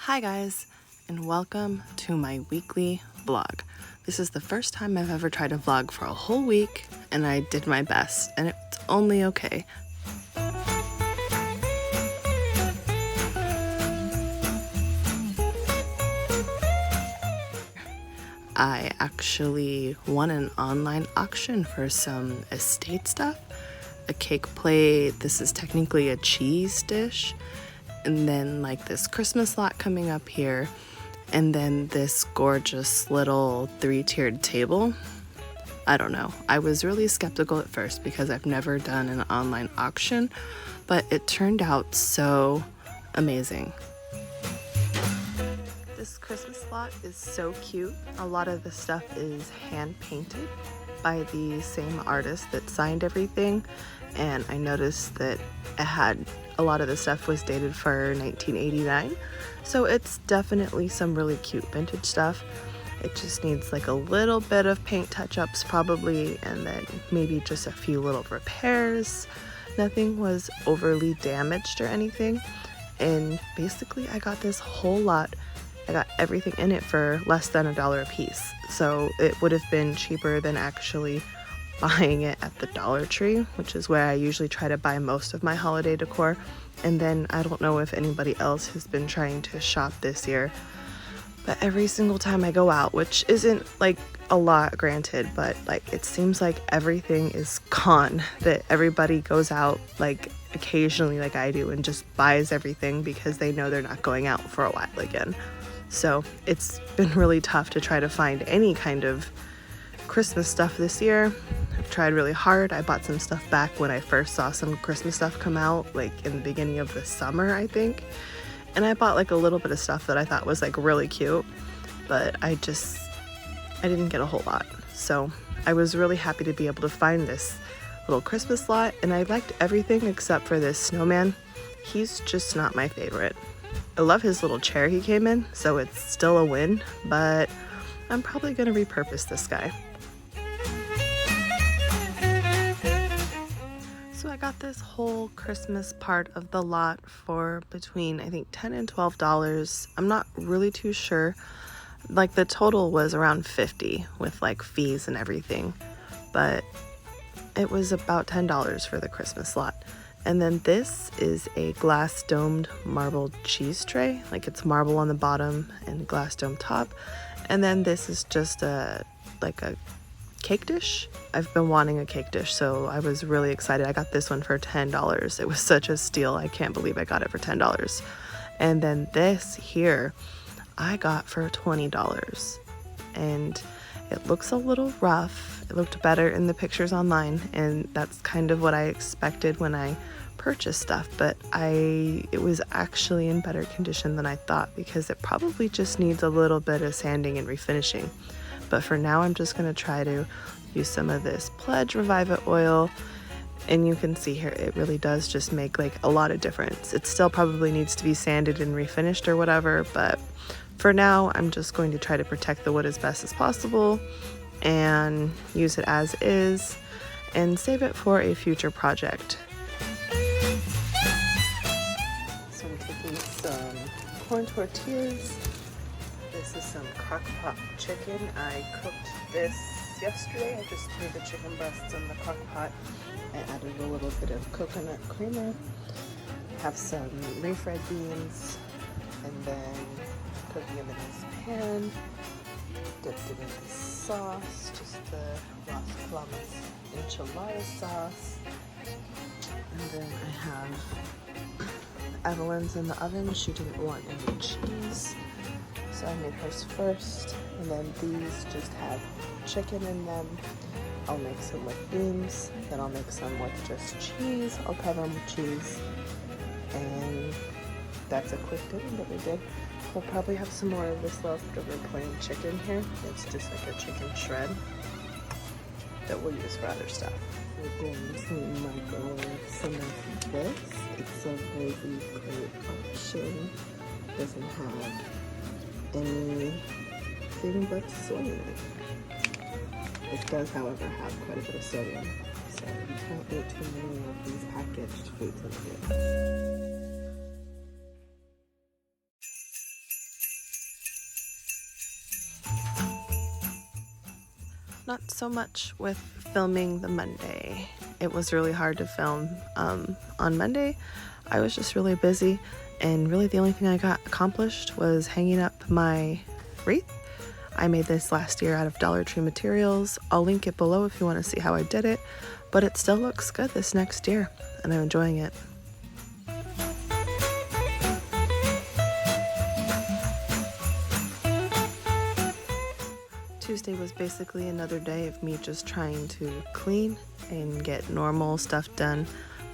Hi guys, and welcome to my weekly vlog. This is the first time I've ever tried to vlog for a whole week, and I did my best, and it's only okay. I actually won an online auction for some estate stuff, a cake plate, this is technically a cheese dish, and then like this Christmas lot coming up here, and then this gorgeous little 3-tiered table. I don't know. I was really skeptical at first because I've never done an online auction, but it turned out so amazing. This Christmas lot is so cute. A lot of the stuff is hand painted by the same artist that signed everything, and I noticed that it had a lot of the stuff was dated for 1989, so it's definitely some really cute vintage stuff. It just needs like a little bit of paint touch-ups probably, and then maybe just a few little repairs. Nothing was overly damaged or anything, and basically I got this whole lot. I got everything in it for less than $1 a piece, so it would have been cheaper than actually buying it at the Dollar Tree, which is where I usually try to buy most of my holiday decor. And then I don't know if anybody else has been trying to shop this year, but every single time I go out, which isn't like a lot granted, but like it seems like everything is gone, that everybody goes out like occasionally like I do and just buys everything because they know they're not going out for a while again. So it's been really tough to try to find any kind of Christmas stuff this year. I've tried really hard. I bought some stuff back when I first saw some Christmas stuff come out, like in the beginning of the summer, I think. And I bought like a little bit of stuff that I thought was like really cute, but I didn't get a whole lot. So I was really happy to be able to find this little Christmas lot, and I liked everything except for this snowman. He's just not my favorite. I love his little chair he came in, so it's still a win, but I'm probably gonna repurpose this guy. So I got this whole Christmas part of the lot for between I think $10 and $12. I'm not really too sure. Like the total was around $50 with like fees and everything, but it was about $10 for the Christmas lot. And then this is a glass domed marble cheese tray, like it's marble on the bottom and glass dome top. And then this is just a cake dish. I've been wanting a cake dish, so I was really excited. I got this one for $10. It was such a steal. I can't believe I got it for $10. And then this here I got for $20, and it looks a little rough. It looked better in the pictures online, and that's kind of what I expected when I purchased stuff, but it was actually in better condition than I thought, because it probably just needs a little bit of sanding and refinishing. But for now I'm just going to try to use some of this Pledge Revive It oil, and you can see here it really does just make like a lot of difference. It still probably needs to be sanded and refinished or whatever, but for now I'm just going to try to protect the wood as best as possible and use it as is and save it for a future project. So I'm taking some corn tortillas. This is some crockpot chicken. I cooked this yesterday. I just threw the chicken breasts in the crockpot. I added a little bit of coconut creamer. Have some refried beans, and then cooking them in this pan. Dipped it in the sauce, just the Las Palmas enchilada sauce. And then I have Evelyn's in the oven. She didn't want any cheese, so I made hers first. And then these just have chicken in them. I'll make some with beans, then I'll make some with just cheese. I'll cover them with cheese, and that's a quick dinner that we did. We'll probably have some more of this leftover plain chicken here. It's just like a chicken shred that we'll use for other stuff. We're going to microwave some of this. It's a really great option. Doesn't have anything but soy in it. It does, however, have quite a bit of sodium, so you can't eat too many of these packaged foods in here. not so much with filming the Monday. It was really hard to film on Monday. I was just really busy, and really the only thing I got accomplished was hanging up my wreath. I made this last year out of Dollar Tree materials. I'll link it below if you want to see how I did it, but it still looks good this next year, and I'm enjoying it. Tuesday was basically another day of me just trying to clean and get normal stuff done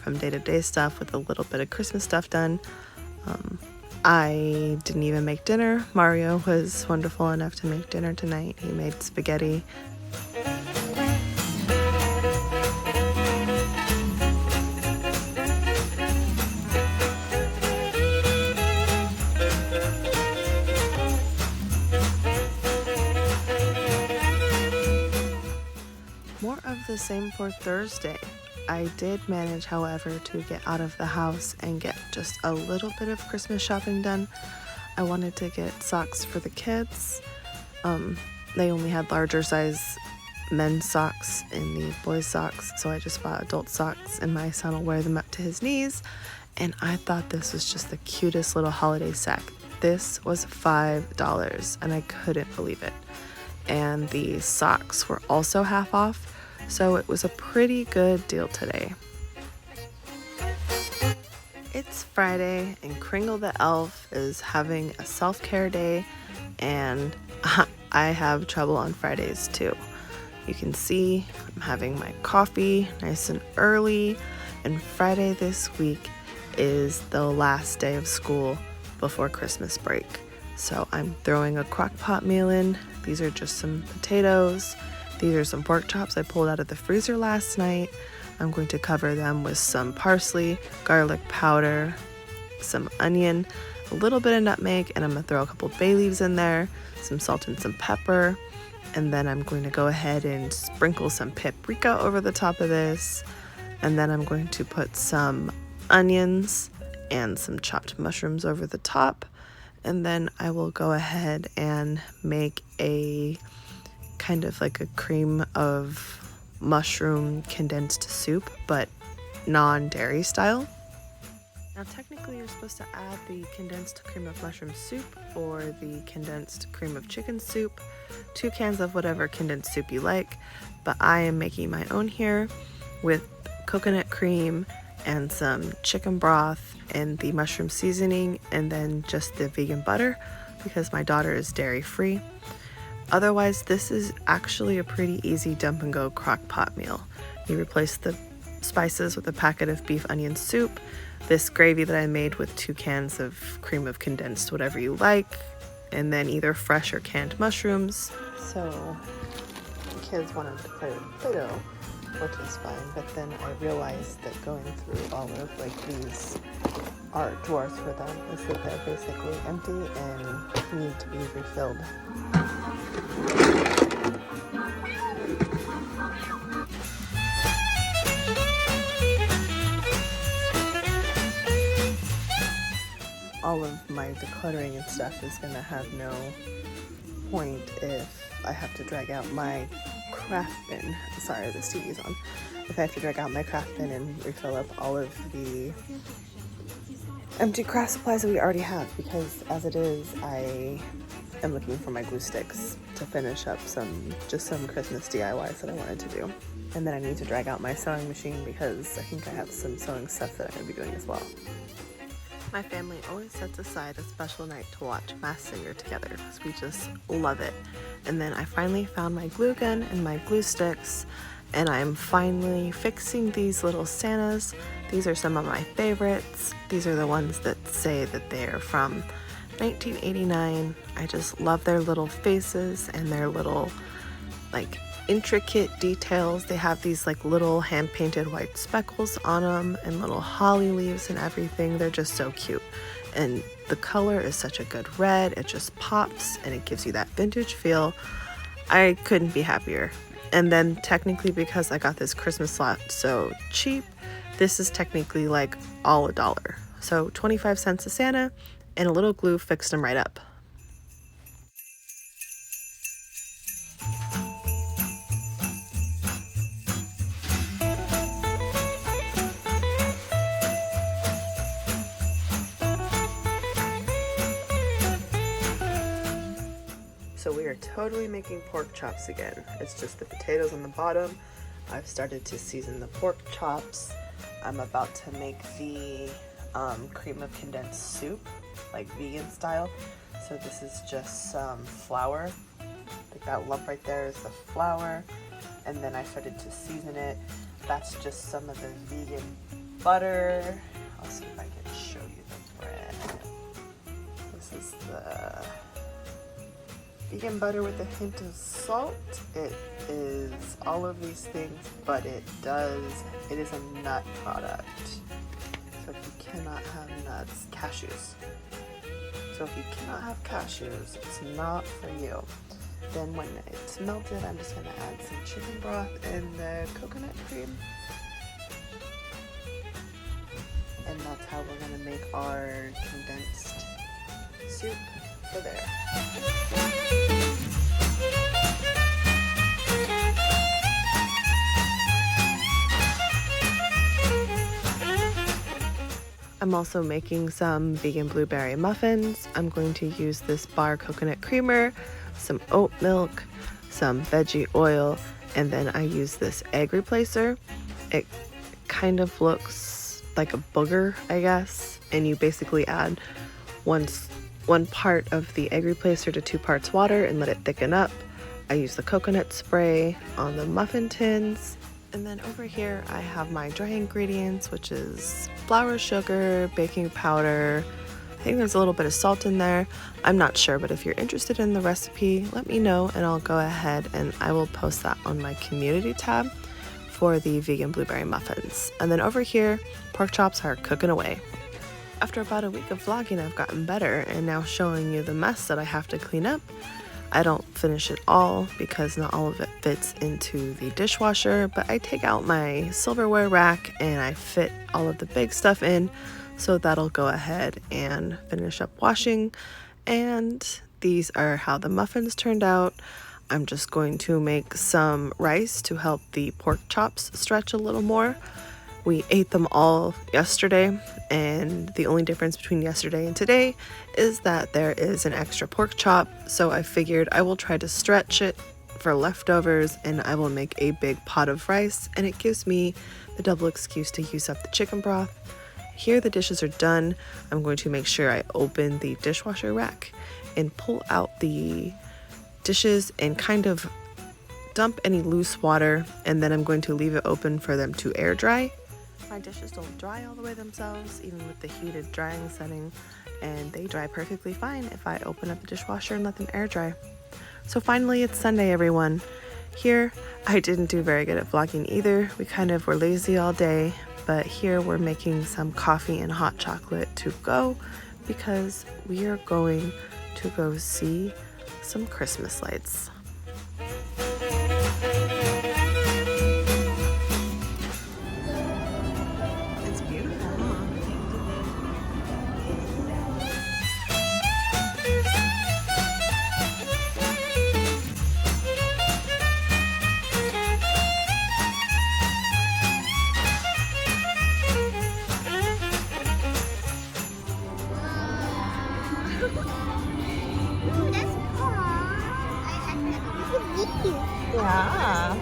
from day-to-day stuff with a little bit of Christmas stuff done. I didn't even make dinner. Mario was wonderful enough to make dinner tonight. He made spaghetti. More of the same for Thursday. I did manage, however, to get out of the house and get just a little bit of Christmas shopping done. I wanted to get socks for the kids. They only had larger size men's socks in the boys' socks, so I just bought adult socks, and my son will wear them up to his knees. And I thought this was just the cutest little holiday sack. This was $5, and I couldn't believe it. And the socks were also half off, so it was a pretty good deal today. It's Friday, and Kringle the elf is having a self-care day, and I have trouble on Fridays too. You can see I'm having my coffee nice and early, and Friday this week is the last day of school before Christmas break. So I'm throwing a crock pot meal in. These are just some potatoes. These are some pork chops I pulled out of the freezer last night. I'm going to cover them with some parsley, garlic powder, some onion, a little bit of nutmeg, and I'm going to throw a couple bay leaves in there, some salt and some pepper. And then I'm going to go ahead and sprinkle some paprika over the top of this. And then I'm going to put some onions and some chopped mushrooms over the top. And then I will go ahead and make a kind of like a cream of mushroom condensed soup, but non-dairy style. Now technically you're supposed to add the condensed cream of mushroom soup or the condensed cream of chicken soup, 2 cans of whatever condensed soup you like, but I am making my own here with coconut cream and some chicken broth and the mushroom seasoning, and then just the vegan butter because my daughter is dairy free. Otherwise, this is actually a pretty easy dump and go crock pot meal. You replace the spices with a packet of beef onion soup, this gravy that I made with 2 cans of cream of condensed whatever you like, and then either fresh or canned mushrooms. So the kids wanted to play with Play-Doh, which is fine, but then I realized that going through all of like these art drawers for them is that they're basically empty and need to be refilled. All of my decluttering and stuff is gonna have no point if I have to drag out my craft bin. Sorry, this TV's on. If I have to drag out my craft bin and refill up all of the empty craft supplies that we already have, because as it is, I am looking for my glue sticks to finish up some Christmas DIYs that I wanted to do. And then I need to drag out my sewing machine because I think I have some sewing stuff that I'm going to be doing as well. My family always sets aside a special night to watch Masked Singer together because we just love it. And then I finally found my glue gun and my glue sticks, and I'm finally fixing these little Santas. These are some of my favorites. These are the ones that say that they're from 1989. I just love their little faces and their little like intricate details. They have these like little hand-painted white speckles on them and little holly leaves and everything. They're just so cute, and the color is such a good red. It just pops and it gives you that vintage feel. I couldn't be happier. And then technically, because I got this Christmas lot so cheap, this is technically like all $1. So 25 cents a Santa, and a little glue fixed them right up. So we are totally making pork chops again. It's just the potatoes on the bottom. I've started to season the pork chops. I'm about to make the cream of condensed soup, like vegan style. So this is just some flour. Like that lump right there is the flour. And then I started to season it. That's just some of the vegan butter. I'll see if I can show you the bread. This is the vegan butter with a hint of salt. It is all of these things, but it is a nut product. So if you cannot have nuts, cashews. So if you cannot have cashews, it's not for you. Then when it's melted, I'm just gonna add some chicken broth and the coconut cream. And that's how we're gonna make our condensed soup for there. I'm also making some vegan blueberry muffins. I'm going to use this bar coconut creamer, some oat milk, some veggie oil, and then I use this egg replacer. It kind of looks like a booger, I guess, and you basically add one part of the egg replacer to 2 parts water and let it thicken up. I use the coconut spray on the muffin tins. And then over here I have my dry ingredients, which is flour, sugar, baking powder. I think there's a little bit of salt in there. I'm not sure, but if you're interested in the recipe, let me know and I'll go ahead and I will post that on my community tab for the vegan blueberry muffins. And then over here, pork chops are cooking away. After about a week of vlogging, I've gotten better and now showing you the mess that I have to clean up. I don't finish it all because not all of it fits into the dishwasher, but I take out my silverware rack and I fit all of the big stuff in, so that'll go ahead and finish up washing. And these are how the muffins turned out. I'm just going to make some rice to help the pork chops stretch a little more. We ate them all yesterday, and the only difference between yesterday and today is that there is an extra pork chop, so I figured I will try to stretch it for leftovers and I will make a big pot of rice, and it gives me the double excuse to use up the chicken broth. Here the dishes are done. I'm going to make sure I open the dishwasher rack and pull out the dishes and kind of dump any loose water, and then I'm going to leave it open for them to air dry. My dishes don't dry all the way themselves, even with the heated drying setting, and they dry perfectly fine if I open up the dishwasher and let them air dry. So finally, it's Sunday, everyone. Here, I didn't do very good at vlogging either. We kind of were lazy all day, but here we're making some coffee and hot chocolate to go because we are going to go see some Christmas lights. Yeah.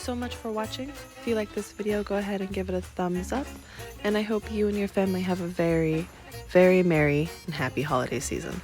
so much for watching. If you like this video, go ahead and give it a thumbs up. And I hope you and your family have a very, very merry and happy holiday season.